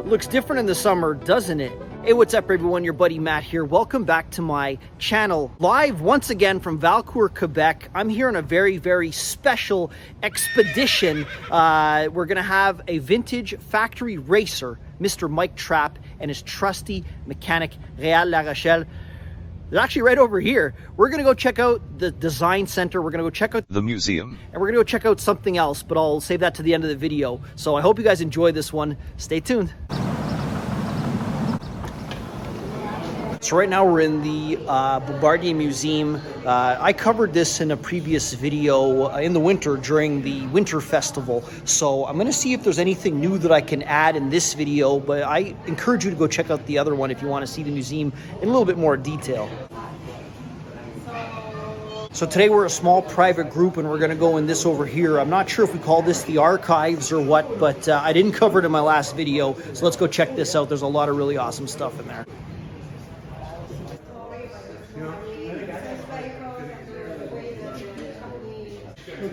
Looks different in the summer, doesn't it? Hey, what's up everyone? Your buddy Matt here. Welcome back to my channel. Live once again from Valcourt, Quebec. I'm here on a very, very special expedition. We're gonna have a vintage factory racer, Mr. Mike Trapp, and his trusty mechanic, Réal Larochelle. They're actually right over here. We're gonna go check out the design center. We're gonna go check out the museum. And we're gonna go check out something else, but I'll save that to the end of the video. So I hope you guys enjoy this one. Stay tuned. So right now we're in the Bombardier Museum. I covered this in a previous video in the winter during the winter festival. So I'm gonna see if there's anything new that I can add in this video, but I encourage you to go check out the other one if you wanna see the museum in a little bit more detail. So today we're a small private group and we're gonna go in this over here. I'm not sure if we call this the archives or what, but I didn't cover it in my last video. So let's go check this out. There's a lot of really awesome stuff in there.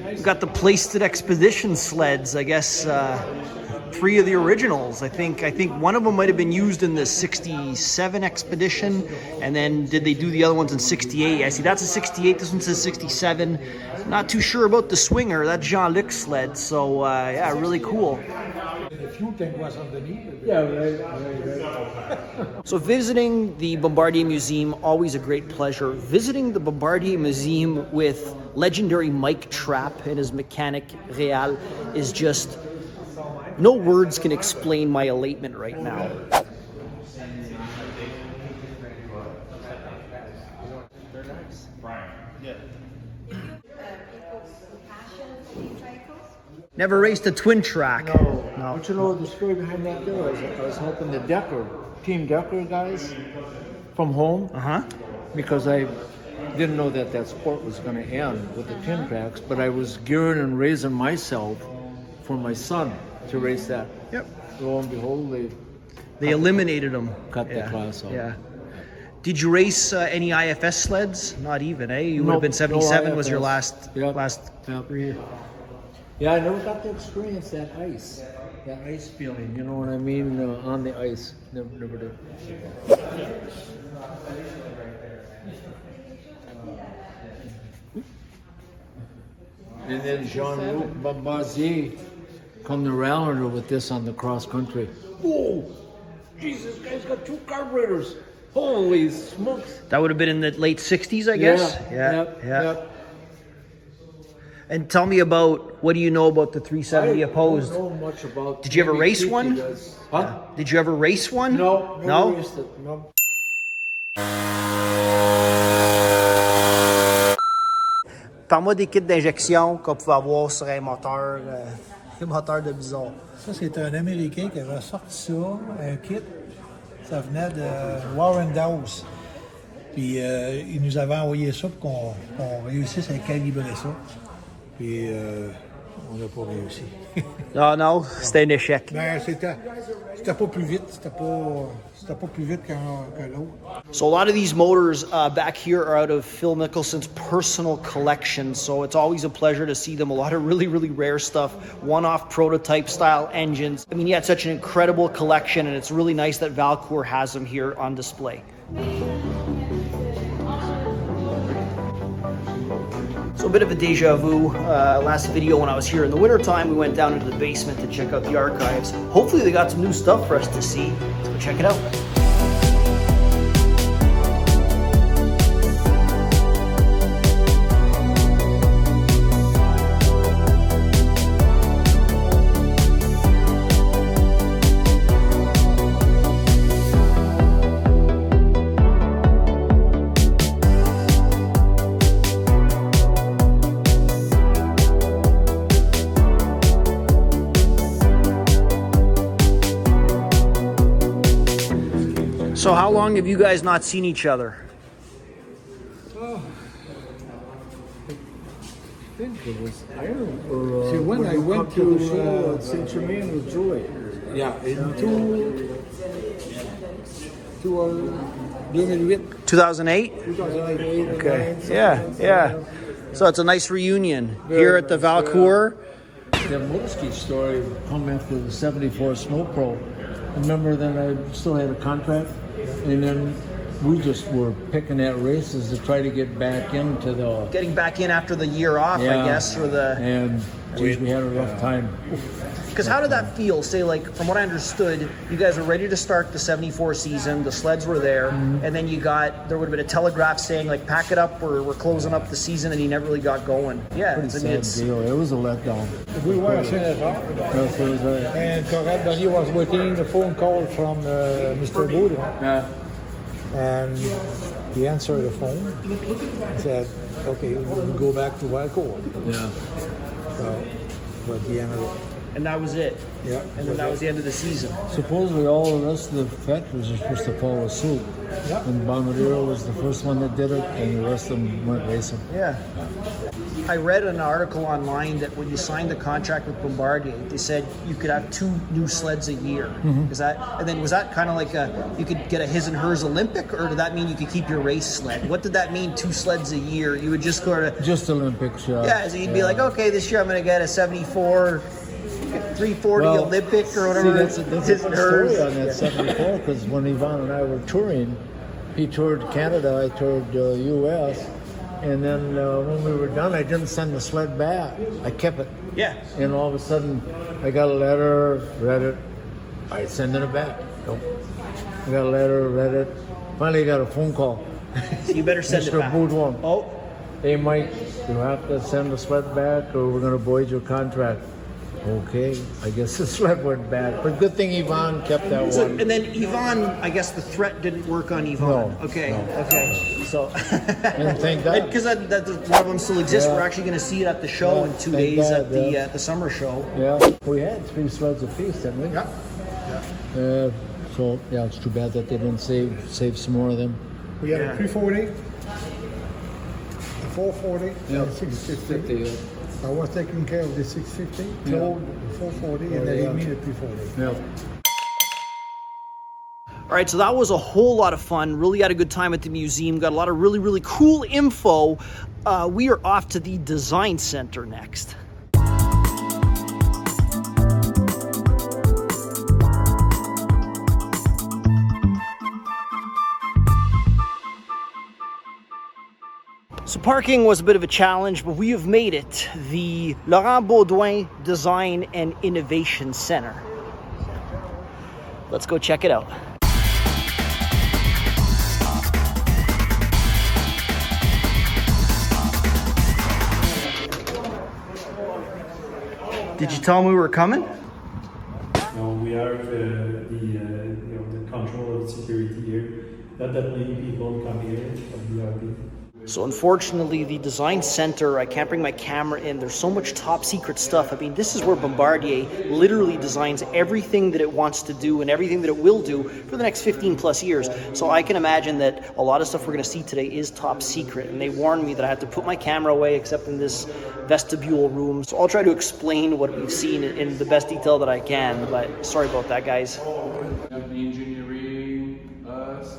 We've got the Placed Expedition sleds, I guess 3 of the originals. I think one of them might have been used in the 67 expedition, and then did they do the other ones in 68? I see that's a 68, this one says 67. Not too sure about the Swinger, that Jean-Luc sled, so yeah, really cool. The fuel tank was underneath it. Yeah, right. So visiting the Bombardier Museum, always a great pleasure. Visiting the Bombardier Museum with legendary Mike Trapp and his mechanic Réal is just, no words can explain my elatement right now. They're nice. Brian. Yeah. Never raced a twin track. No. But you know the story behind that though? I was helping the Decker, Team Decker guys from home. Because I didn't know that sport was going to end with the twin tracks, but I was gearing and raising myself for my son to race that. Yep. Lo and behold, they eliminated them. Cut the class off. Yeah. Did you race any IFS sleds? Not even, eh? You would have been 77 no was your last Yep. career. Yeah, I never got to experience that ice feeling, you know what I mean, on the ice. Never did. And then Jean-Luc Bombardier come to Réal with this on the cross country. Whoa! Jesus, this guy's got 2 carburetors. Holy smokes! That would have been in the late 60s, I guess? Yeah. Yep. And tell me about, what do you know about the 370 opposed? I don't know much about. Did you ever race one? Huh? Did you ever race one? No, never raced it. No. Parle-moi des kits d'injection qu'on pouvait avoir sur un moteur, un moteur de bison. Ça, c'est un Américain qui avait sorti ça, un kit. Ça venait de Warren Dawes. Puis il nous avait envoyé ça pour qu'on réussisse à calibrer ça. Puis on n'a pas réussi. Non, c'était un échec. Ben, c'était pas plus vite. C'était pas plus vite que l'autre. So a lot of these motors back here are out of Phil Mickelson's personal collection. So it's always a pleasure to see them. A lot of really, really rare stuff. One-off prototype style engines. I mean, he had such an incredible collection, and it's really nice that Valcourt has them here on display. So a bit of a deja vu. Last video when I was here in the wintertime, we went down into the basement to check out the archives. Hopefully they got some new stuff for us to see. Let's go check it out. So how long have you guys not seen each other? I think it was Ireland. Or, See, when I went to to the show at Saint Germain with Joey. Yeah, in 2008? 2008. Okay. Yeah. So it's a nice reunion here at the Valcourt. The moto-ski story come after the 74 Snow Pro. remember then I still had a contract, and then we just were picking at races to try to get back into the... Getting back in after the year off, I guess, or the... And geez, we had a rough time. Because how did that feel? Say, like, from what I understood, you guys were ready to start the 74 season, the sleds were there, and then there would have been a telegraph saying, like, pack it up, we're closing up the season, and you never really got going. Yeah, Pretty sad deal. It was a letdown. We were à Saint-Lazare. That's what it was, And Corrad Barnier was waiting the phone call from Mr. Baudouin. Yeah. And he answered the phone. He said, okay, we'll go back to Valcourt. Yeah. So, but the end of it. And that was it. Yeah. And then that was the end of the season. Supposedly all the rest of the factories are supposed to follow suit. Yeah. And Bombardier was the first one that did it, and the rest of them went racing. Yeah. I read an article online that when you signed the contract with Bombardier, they said you could have 2 new sleds a year. Was that kind of like you could get a his and hers Olympic, or did that mean you could keep your race sled? What did that mean, 2 sleds a year? You would just go to... Just Olympics, yeah. Yeah, so you'd be like, okay, this year I'm going to get a 74... 340 Olympic or whatever. See, that's a good story on that 74, because when Yvonne and I were touring, he toured Canada, I toured U.S., and then when we were done, I didn't send the sled back. I kept it. Yeah. And all of a sudden, I got a letter, read it, I sending it back. Nope. I got a letter, read it. Finally, I got a phone call. So you better send it Mr. back. Baudouin. Oh. Hey, Mike, you have to send the sled back, or we're going to void your contract. Okay, I guess the sled went back. But good thing Yvonne kept that one. And then Yvonne, I guess the threat didn't work on Yvonne. No, okay. no. So, and thank God. Because one of them still exists. Yeah. We're actually going to see it at the show Yeah, in 2 thank days God, at the summer show. Yeah, we had 3 sleds apiece, didn't we? Yeah. So, yeah, it's too bad that they didn't save some more of them. We had a 340, a 440, Yeah. and a 650. I was taking care of the 650, Claude, the 440, and then he made the 340. Yeah. All right, so that was a whole lot of fun. Really had a good time at the museum. Got a lot of really, really cool info. We are off to the design center next. So parking was a bit of a challenge, but we have made it. The Laurent Baudouin Design and Innovation Center. Let's go check it out. Did you tell them we were coming? No, we have the control of security here. Not that many people come here, but we are here. So unfortunately, the design center, I can't bring my camera in. There's so much top secret stuff. I mean, this is where Bombardier literally designs everything that it wants to do and everything that it will do for the next 15 plus years. So I can imagine that a lot of stuff we're going to see today is top secret. And they warned me that I have to put my camera away except in this vestibule room. So I'll try to explain what we've seen in the best detail that I can. But sorry about that, guys. Engineering us,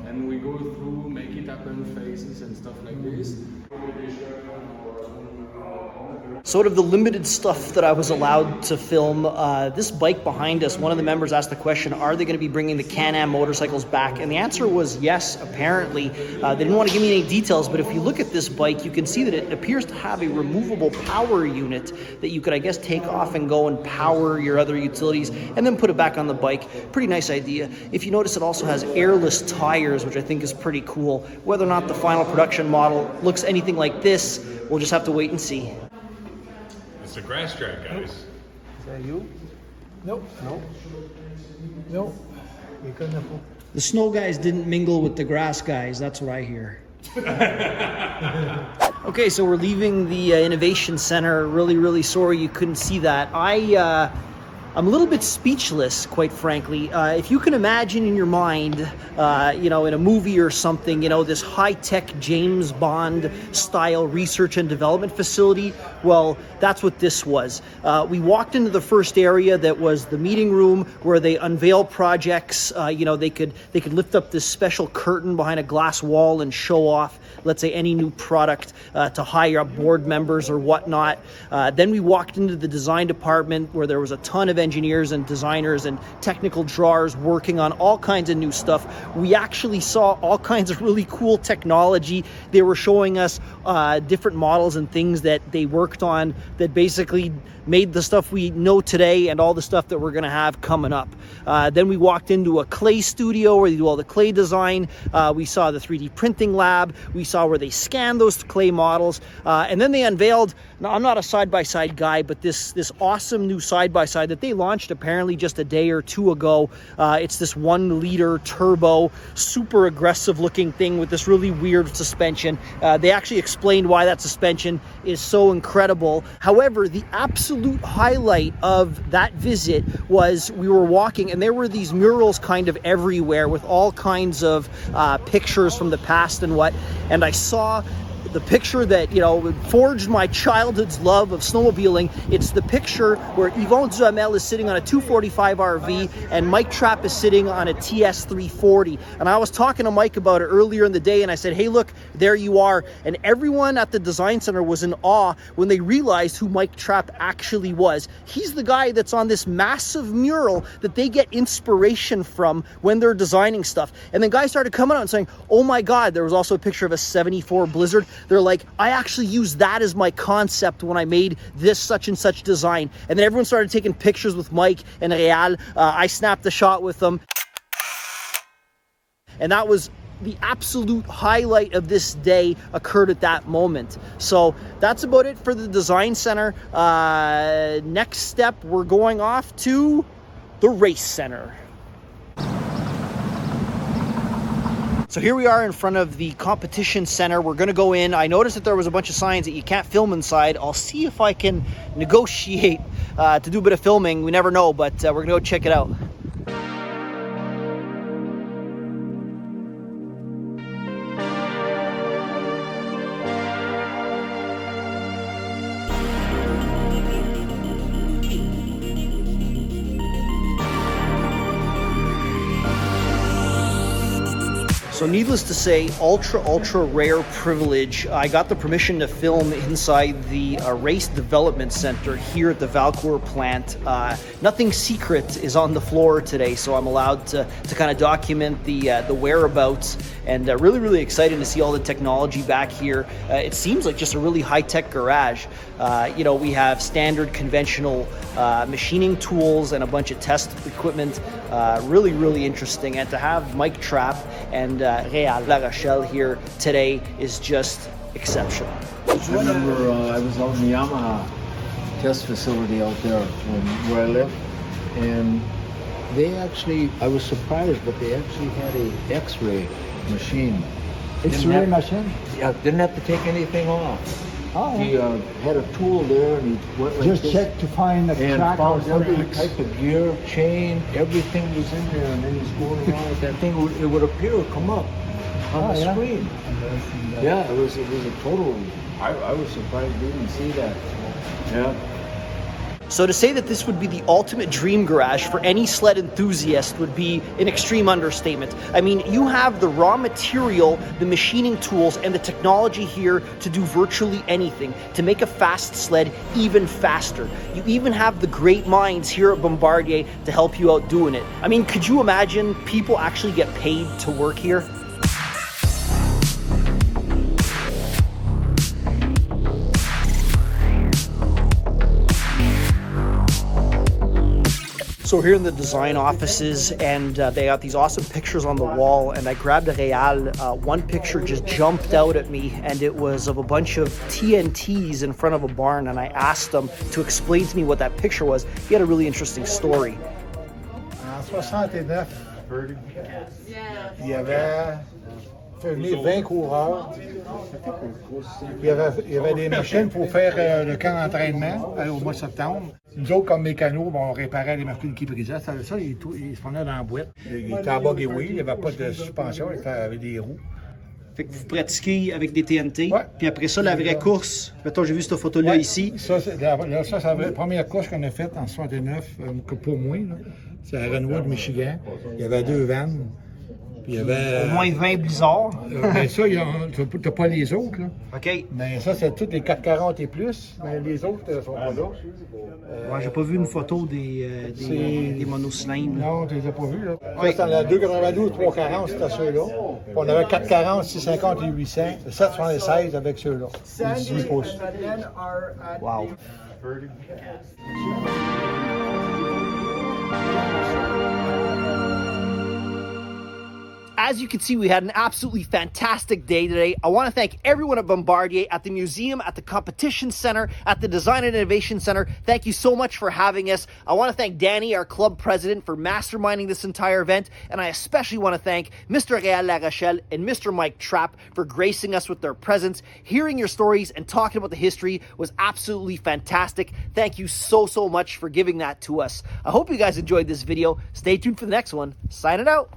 and we go through make it happen phases and stuff like this. Sort of the limited stuff that I was allowed to film. This bike behind us, one of the members asked the question, are they going to be bringing the Can-am motorcycles back? And the answer was yes, apparently. They didn't want to give me any details, but if you look at this bike, you can see that it appears to have a removable power unit that you could, I guess, take off and go and power your other utilities and then put it back on the bike. Pretty nice idea. If you notice, it also has airless tires, which I think is pretty cool. Whether or not the final production model looks anything like this, we'll just have to wait and see. It's a grass track, guys. Is that you? Nope. No. No. You couldn't have. The snow guys didn't mingle with the grass guys, that's what I hear. Okay, so we're leaving the Innovation Center. Really, really sorry you couldn't see that. I'm a little bit speechless, quite frankly. If you can imagine in your mind, in a movie or something, this high-tech James Bond style research and development facility, well, that's what this was. We walked into the first area that was the meeting room where they unveil projects. They could lift up this special curtain behind a glass wall and show off, let's say, any new product to hire up board members or whatnot. Then we walked into the design department where there was a ton of engineers and designers and technical drawers working on all kinds of new stuff. We actually saw all kinds of really cool technology. They were showing us different models and things that they worked on that basically made the stuff we know today and all the stuff that we're going to have coming up. Then we walked into a clay studio where they do all the clay design. We saw the 3D printing lab. We saw where they scan those clay models. And then they unveiled, now I'm not a side-by-side guy, but this awesome new side-by-side that they launched apparently just a day or two ago. It's this 1-liter turbo, super aggressive looking thing with this really weird suspension. They actually explained why that suspension is so incredible. However, the absolute highlight of that visit was we were walking and there were these murals kind of everywhere with all kinds of pictures from the past and I saw the picture that, you know, forged my childhood's love of snowmobiling. It's the picture where Yvon Duhamel is sitting on a 245 RV and Mike Trapp is sitting on a TS 340. And I was talking to Mike about it earlier in the day and I said, hey, look, there you are. And everyone at the design center was in awe when they realized who Mike Trapp actually was. He's the guy that's on this massive mural that they get inspiration from when they're designing stuff. And then guys started coming out and saying, oh my God, there was also a picture of a 74 Blizzard. They're like, I actually used that as my concept when I made this such and such design. And then everyone started taking pictures with Mike and Réal. I snapped a shot with them. And that was the absolute highlight of this day occurred at that moment. So that's about it for the design center. Next step, we're going off to the race center. So here we are in front of the competition center. We're gonna go in. I noticed that there was a bunch of signs that you can't film inside. I'll see if I can negotiate to do a bit of filming. We never know, but we're gonna go check it out. So needless to say, ultra rare privilege. I got the permission to film inside the race development center here at the Valcourt plant. Nothing secret is on the floor today, so I'm allowed to kind of document the whereabouts, and really excited to see all the technology back here. It seems like just a really high-tech garage. You know, we have standard conventional machining tools and a bunch of test equipment. Really interesting, and to have Mike Trapp and Réal Larochelle here today is just exceptional. I remember I was out in the Yamaha test facility out there where I live, and they actually, I was surprised, but they actually had a X-ray machine. X-ray machine? Yeah, didn't have to take anything off. Oh, He had a tool there, and he went like just this, check to find the and crack or found every something. type of gear, chain, everything was in there, and then he's going around with that thing. It would appear, come up on the screen. Yeah, it was a total. I was surprised we didn't see that. Yeah. So to say that this would be the ultimate dream garage for any sled enthusiast would be an extreme understatement. I mean, you have the raw material, the machining tools, and the technology here to do virtually anything, to make a fast sled even faster. You even have the great minds here at Bombardier to help you out doing it. I mean, could you imagine people actually get paid to work here? So we're here in the design offices, and they got these awesome pictures on the wall, and I grabbed a Réal. One picture just jumped out at me, and it was of a bunch of TNTs in front of a barn, and I asked him to explain to me what that picture was. He had a really interesting story. En 69, il y avait fait venir 20 coureurs. Il y avait des machines pour faire le camp d'entraînement au mois de septembre. Nous autres, comme mécanos, on réparait les machines qui brisaient. Ça, il se prenait dans la boîte. Il était en buggy wheel, il n'y avait pas de suspension, il était avec des roues. Fait que vous pratiquez avec des TNT, ouais. Puis après ça, la vraie course, mettons, j'ai vu cette photo-là ici. Ça, c'est la première course qu'on a faite en 69, pour moi. C'est à Reunite, Michigan. Il y avait 2 vannes. Puis il y avait... Au moins 20 blizzards. Ben ça, t'as pas les autres, là. OK. Mais ça, c'est toutes les 440 et plus. Mais les autres sont pas là. Ouais, j'ai pas vu une photo des monocylindres. Non, tu les as pas vus, là. Ça, c'est la 292, 340, c'était ceux-là. Puis on avait 440, 650 et 800. C'est 776 avec ceux-là. 18 pouces. Wow. As you can see, we had an absolutely fantastic day today. I want to thank everyone at Bombardier, at the museum, at the competition center, at the design and innovation center. Thank you so much for having us. I want to thank Danny, our club president, for masterminding this entire event. And I especially want to thank Mr. Réal Larochelle and Mr. Mike Trapp for gracing us with their presence. Hearing your stories and talking about the history was absolutely fantastic. Thank you so much for giving that to us. I hope you guys enjoyed this video. Stay tuned for the next one. Sign it out.